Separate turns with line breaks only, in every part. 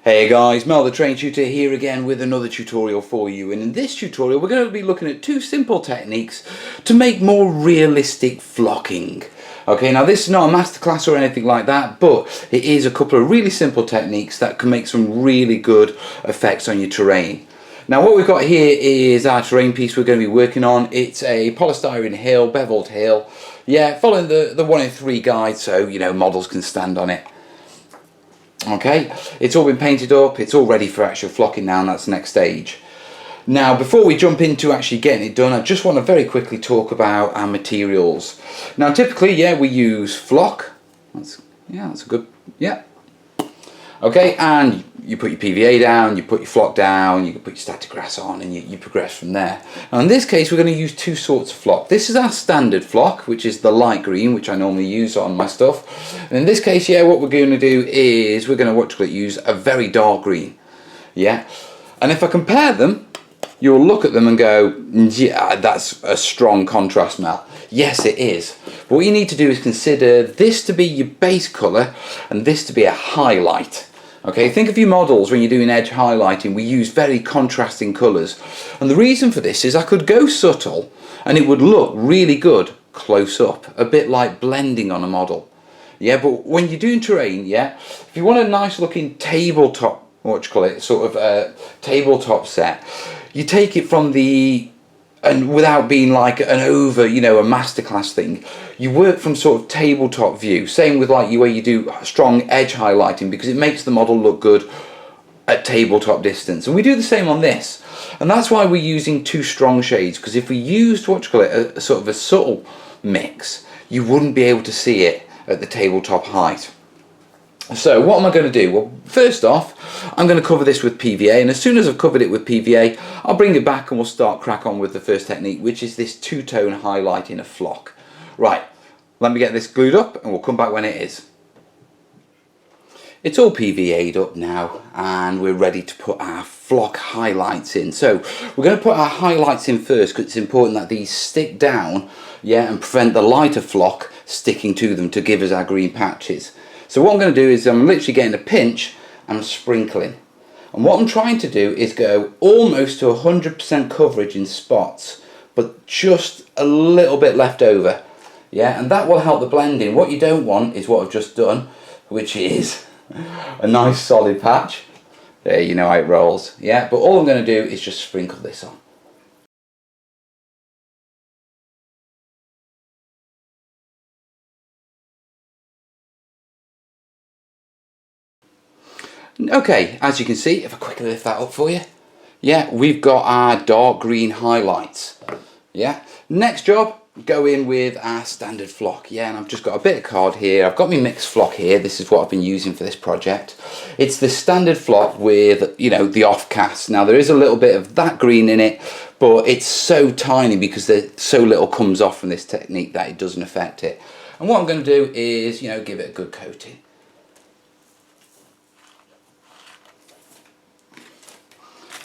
Hey guys, Mel the Train Tutor here again with another tutorial for you, and in this tutorial we're going to be looking at two simple techniques to make more realistic flocking. Okay, now this is not a masterclass or anything like that, but it is a couple of really simple techniques that can make some really good effects on your terrain. Now what we've got here is our terrain piece we're going to be working on. It's a polystyrene hill, beveled hill, yeah, following the 1 in 3 guide, so you know models can stand on it. Okay, it's all been painted up, it's all ready for actual flocking now, and that's the next stage. Now before we jump into actually getting it done, I just want to very quickly talk about our materials. Now typically, yeah, we use flock. That's a good, yeah. Okay, and you put your PVA down, you put your flock down, you can put your static grass on, and you progress from there. Now in this case we're going to use two sorts of flock. This is our standard flock, which is the light green, which I normally use on my stuff. And in this case, yeah, what we're going to do is we're going to use a very dark green. Yeah, and if I compare them, you'll look at them and go, yeah, that's a strong contrast, Mel. Yes, it is. But what you need to do is consider this to be your base colour and this to be a highlight. Okay, think of your models when you're doing edge highlighting. We use very contrasting colours. And the reason for this is I could go subtle and it would look really good close up, a bit like blending on a model. Yeah, but when you're doing terrain, yeah, if you want a nice looking tabletop, sort of a tabletop set, you take it from the, and without being like an over, you know, a masterclass thing, you work from sort of tabletop view. Same with like where you do strong edge highlighting, because it makes the model look good at tabletop distance. And we do the same on this, and that's why we're using two strong shades, because if we used a sort of a subtle mix, you wouldn't be able to see it at the tabletop height. So what am I going to do? Well, first off, I'm going to cover this with PVA, and as soon as I've covered it with PVA, I'll bring it back and we'll start crack on with the first technique, which is this two-tone highlight in a flock. Right, let me get this glued up and we'll come back when it is. It's all PVA'd up now and we're ready to put our flock highlights in. So we're going to put our highlights in first because it's important that these stick down, yeah, and prevent the lighter flock sticking to them to give us our green patches. So what I'm going to do is I'm literally getting a pinch and I'm sprinkling. And what I'm trying to do is go almost to 100% coverage in spots, but just a little bit left over. Yeah, and that will help the blending. What you don't want is what I've just done, which is a nice solid patch. There, you know how it rolls. Yeah, but all I'm going to do is just sprinkle this on. Okay, as you can see, if I quickly lift that up for you, yeah, we've got our dark green highlights. Yeah, next job, go in with our standard flock. Yeah, and I've just got a bit of card here. I've got my mixed flock here. This is what I've been using for this project. It's the standard flock with, you know, the off cast. Now there is a little bit of that green in it, but it's so tiny because so little comes off from this technique that it doesn't affect it. And what I'm going to do is, you know, give it a good coating.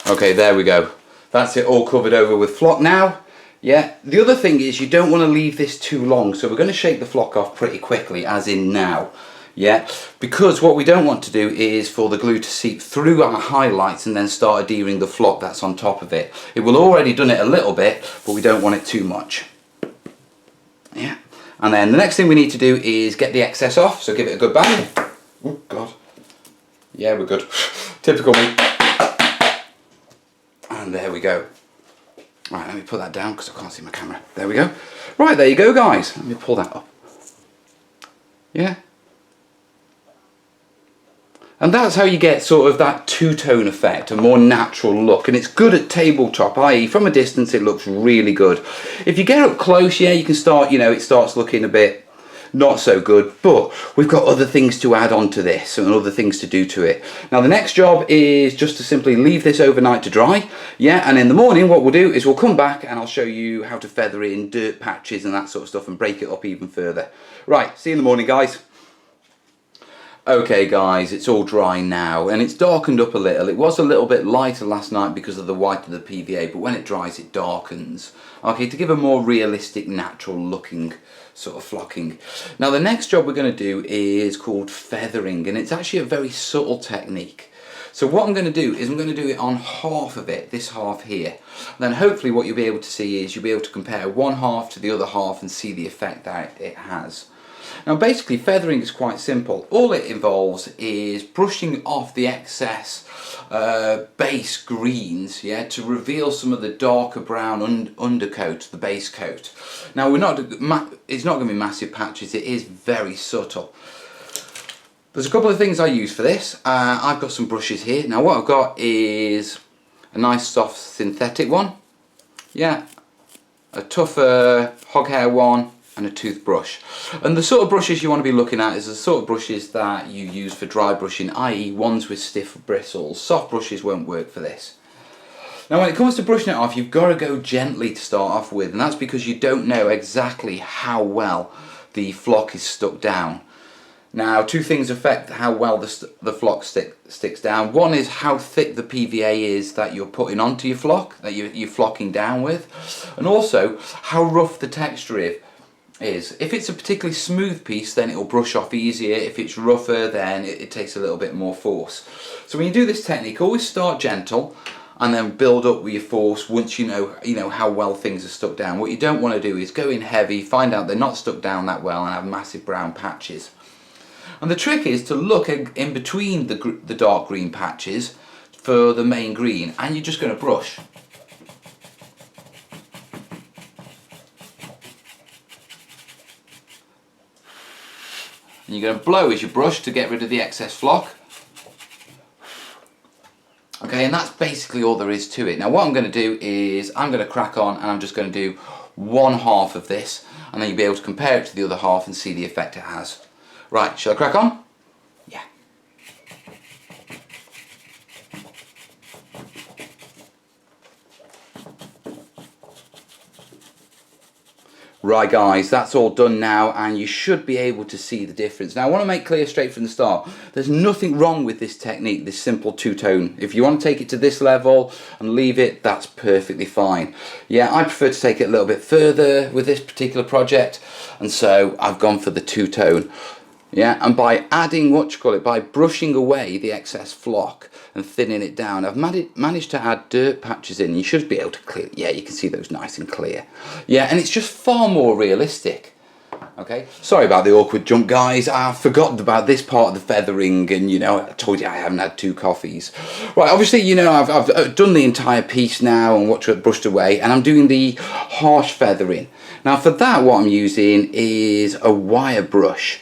Okay, there we go. That's it all covered over with flock now. Yeah, the other thing is you don't want to leave this too long, so we're going to shake the flock off pretty quickly, as in now. Yeah, because what we don't want to do is for the glue to seep through our highlights and then start adhering the flock that's on top of it. It will already done it a little bit, but we don't want it too much. Yeah, and then the next thing we need to do is get the excess off, so give it a good bang. Oh God. Yeah, we're good. Typical me. And there we go. Right, let me put that down because I can't see my camera. There we go. Right, there you go, guys. Let me pull that up. Yeah. And that's how you get sort of that two-tone effect, a more natural look. And it's good at tabletop, i.e. from a distance it looks really good. If you get up close, yeah, you can start, you know, it starts looking a bit not so good, but we've got other things to add on to this and other things to do to it. Now the next job is just to simply leave this overnight to dry, yeah, and in the morning what we'll do is we'll come back and I'll show you how to feather in dirt patches and that sort of stuff and break it up even further. Right, see you in the morning, guys. Okay guys, it's all dry now and it's darkened up a little. It was a little bit lighter last night because of the white of the PVA, but when it dries it darkens. Okay, to give a more realistic, natural looking sort of flocking. Now the next job we're going to do is called feathering, and it's actually a very subtle technique. So what I'm going to do is I'm going to do it on half of it, this half here. Then hopefully what you'll be able to see is you'll be able to compare one half to the other half and see the effect that it has. Now basically feathering is quite simple. All it involves is brushing off the excess base greens, yeah, to reveal some of the darker brown undercoat, the base coat. Now it's not going to be massive patches, it is very subtle. There's a couple of things I use for this. I've got some brushes here. Now what I've got is a nice soft synthetic one, yeah, a tougher hog hair one, and a toothbrush. And the sort of brushes you want to be looking at is the sort of brushes that you use for dry brushing, i.e. ones with stiff bristles. Soft brushes won't work for this. Now when it comes to brushing it off, you've got to go gently to start off with, and that's because you don't know exactly how well the flock is stuck down. Now two things affect how well the flock sticks down. One is how thick the PVA is that you're putting onto your flock, that you're flocking down with, and also how rough the texture is. If it's a particularly smooth piece, then it will brush off easier. If it's rougher, then it takes a little bit more force. So when you do this technique, always start gentle and then build up with your force once you know how well things are stuck down. What you don't want to do is go in heavy, find out they're not stuck down that well, and have massive brown patches. And the trick is to look in between the dark green patches for the main green, and you're just going to brush. And you're going to blow as you brush to get rid of the excess flock. Okay, and that's basically all there is to it. Now what I'm going to do is I'm going to crack on and I'm just going to do one half of this, and then you'll be able to compare it to the other half and see the effect it has. Right, shall I crack on? Yeah. Right guys, that's all done now, and you should be able to see the difference. Now I want to make clear straight from the start, there's nothing wrong with this technique, this simple two-tone. If you want to take it to this level and leave it, that's perfectly fine. Yeah, I prefer to take it a little bit further with this particular project, and so I've gone for the two-tone. Yeah, and by adding, by brushing away the excess flock and thinning it down, I've managed to add dirt patches in. You should be able to clear, yeah, you can see those nice and clear. Yeah, and it's just far more realistic. Okay, sorry about the awkward jump, guys. I forgot about this part of the feathering, and I told you I haven't had 2 coffees. Right, obviously, I've done the entire piece now and brushed away, and I'm doing the harsh feathering. Now for that, what I'm using is a wire brush.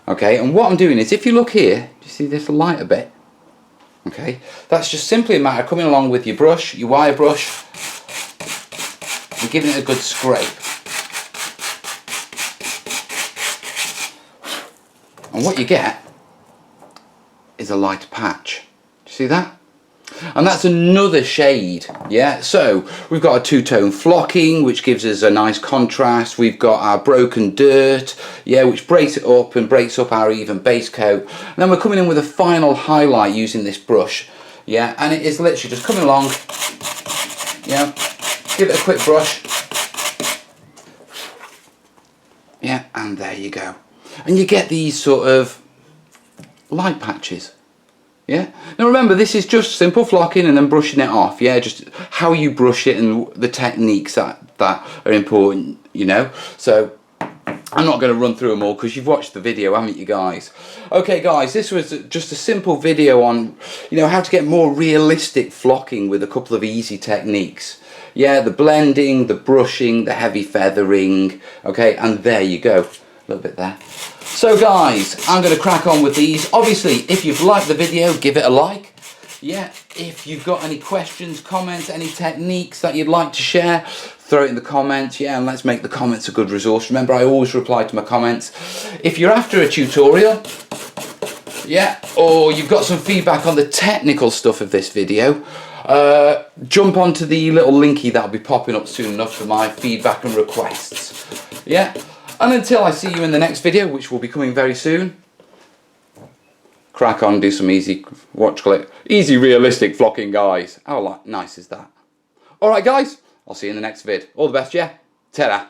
Okay, and what I'm doing is, if you look here, do you see this lighter bit? Okay, that's just simply a matter of coming along with your brush, your wire brush, and giving it a good scrape. And what you get is a light patch. Do you see that? And that's another shade, yeah? So we've got a two-tone flocking, which gives us a nice contrast. We've got our broken dirt, yeah, which breaks it up and breaks up our even base coat. And then we're coming in with a final highlight using this brush, yeah? And it is literally just coming along, yeah? Give it a quick brush. Yeah, and there you go. And you get these sort of light patches. Yeah. Now remember, this is just simple flocking and then brushing it off. Yeah, just how you brush it and the techniques that are important. So I'm not going to run through them all because you've watched the video, haven't you, guys? Okay, guys, this was just a simple video on how to get more realistic flocking with a couple of easy techniques. Yeah, the blending, the brushing, the heavy feathering. Okay, and there you go. A little bit there. So guys, I'm going to crack on with these. Obviously, if you've liked the video, give it a like. Yeah, if you've got any questions, comments, any techniques that you'd like to share, throw it in the comments. Yeah, and let's make the comments a good resource. Remember, I always reply to my comments. If you're after a tutorial, yeah, or you've got some feedback on the technical stuff of this video, jump onto the little linky that'll be popping up soon enough for my feedback and requests. Yeah. And until I see you in the next video, which will be coming very soon, crack on, do some easy realistic flocking, guys. How nice is that? Alright guys, I'll see you in the next vid. All the best, yeah? Ta-da.